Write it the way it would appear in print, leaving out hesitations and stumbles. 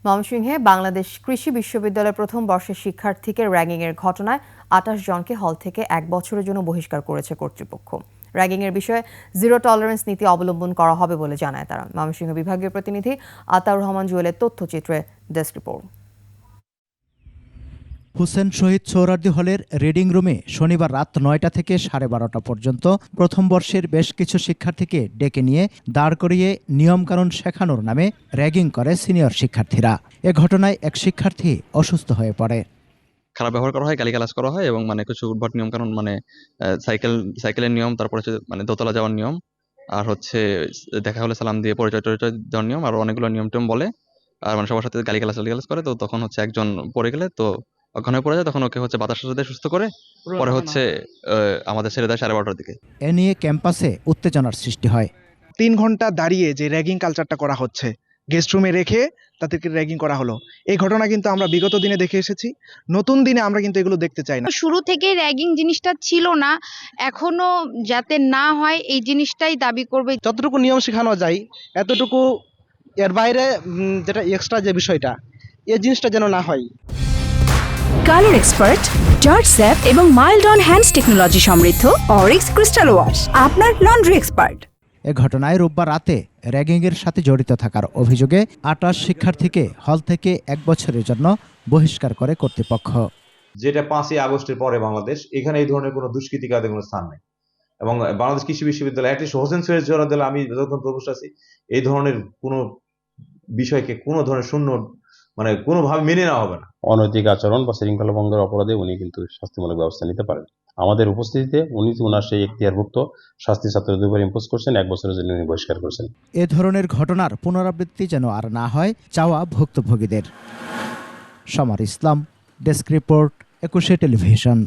ময়মনসিংহে বাংলাদেশ কৃষি বিশ্ববিদ্যালয়ের প্রথম বর্ষের শিক্ষার্থীকে র্যাগিংয়ের ঘটনায় ২৮ জনকে হল থেকে ১ বছরের জন্য বহিষ্কার করেছে কর্তৃপক্ষ। র্যাগিংয়ের বিষয়ে জিরো টলারেন্স নীতি অবলম্বন করা হবে বলে জানায় তারা। ময়মনসিংহ বিভাগীয় প্রতিনিধি আতাউর রহমান জুয়েলের তথ্যচিত্রে ডেস্ক রিপোর্ট। হুসেন শহীদ সোহরাওয়ার্দী হলের রিডিং রুমে শনিবার রাত ৯টা থেকে 12:30 পর্যন্ত প্রথম বর্ষের বেশ কিছু শিক্ষার্থীকে ডেকে নিয়ে দাঁড় করিয়ে নিয়মকানুন শেখানোর নামে র্যাগিং করে সিনিয়র শিক্ষার্থীরা। এ ঘটনায় এক শিক্ষার্থী অসুস্থ হয়ে পড়ে। খারাপ ব্যবহার করা হয়, গালিগালাজ করা হয় এবং কিছু উদ্ভট নিয়ম কানুন সাইকেলের নিয়ম, তারপর হচ্ছে দোতলা যাওয়ার নিয়ম, আর হচ্ছে দেখা হলে সালাম দিয়ে পরিচয় দেওয়ার নিয়ম, আর অনেকগুলো নিয়ম টিয়ম বলে, আর সবার সাথে গালিগালাজ করে। তো তখন হচ্ছে একজন পড়ে গেলে তো অজ্ঞান হয়ে পড়ে যায়, তখন ওকে হচ্ছে বাতাস দিয়ে সুস্থ করে পরে হচ্ছে আমাদের ছেড়ে দেয় 12:30টার দিকে। এ নিয়ে ক্যাম্পাসে উত্তেজনার সৃষ্টি হয়। ৩ ঘন্টা দাঁড়িয়ে যে র্যাগিং কালচারটা করা হচ্ছে, গেস্ট রুমে রেখে তাদেরকে র্যাগিং করা হলো, এই ঘটনা কিন্তু আমরা বিগত দিনে দেখে এসেছি। নতুন দিনে আমরা কিন্তু এগুলো দেখতে চাই না। শুরু থেকেই র্যাগিং জিনিসটা ছিল না, এখনো যাতে না হয় এই জিনিসটাই দাবি করবে। যতটুকু নিয়ম শেখানো যায় এতটুকু, এর বাইরে যেটা এক্সট্রা যে বিষয়টা, এই জিনিসটা যেন না হয়। কালার এক্সপার্ট, জর্জ স্যাপ এবং মাইল্ড অন হ্যান্ডস টেকনোলজি সমৃদ্ধ অরিক্স ক্রিস্টাল ওয়াশ আপনার লন্ড্রি এক্সপার্ট। এ ঘটনায় রোববার রাতে র্যাগিংয়ের সাথে জড়িত থাকার অভিযোগে ২৮ শিক্ষার্থীকে হল থেকে ১ বছরের জন্য বহিষ্কার করে কর্তৃপক্ষ। যেটা 5ই আগস্টের পরে বাংলাদেশ, এখানে এই ধরনের কোনো দুষ্কৃতিকারদের কোনো স্থান নেই। এবং বাংলাদেশ কৃষি বিশ্ববিদ্যালয় অ্যাটলিস্ট হোসেন শহীদ সোহরাওয়ার্দী, আমি যতক্ষণ প্রবেশ আছি, এই ধরনের কোনো বিষয়কে কোনো ধরনের কোনোভাবে মেনে নেওয়া হবে না। অনৈতিক আচরণ বা শৃঙ্খলা ভঙ্গের অপরাধে উনি কিন্তু শাস্তিমূলক ব্যবস্থা নিতে পারেন। আমাদের উপস্থিতিতে ওনার সেই এখতিয়ারভুক্ত শাস্তি ছাত্র 2বার ইম্পোজ করছেন, 1 বছরের জন্য উনি বহিষ্কার করেছেন। এ ধরনের ঘটনার পুনরাবৃত্তি যেন আর না হয় চাওয়া ভুক্তভোগীদের। সমার ইসলাম, ডেস্ক রিপোর্ট, 21 টেলিভিশন।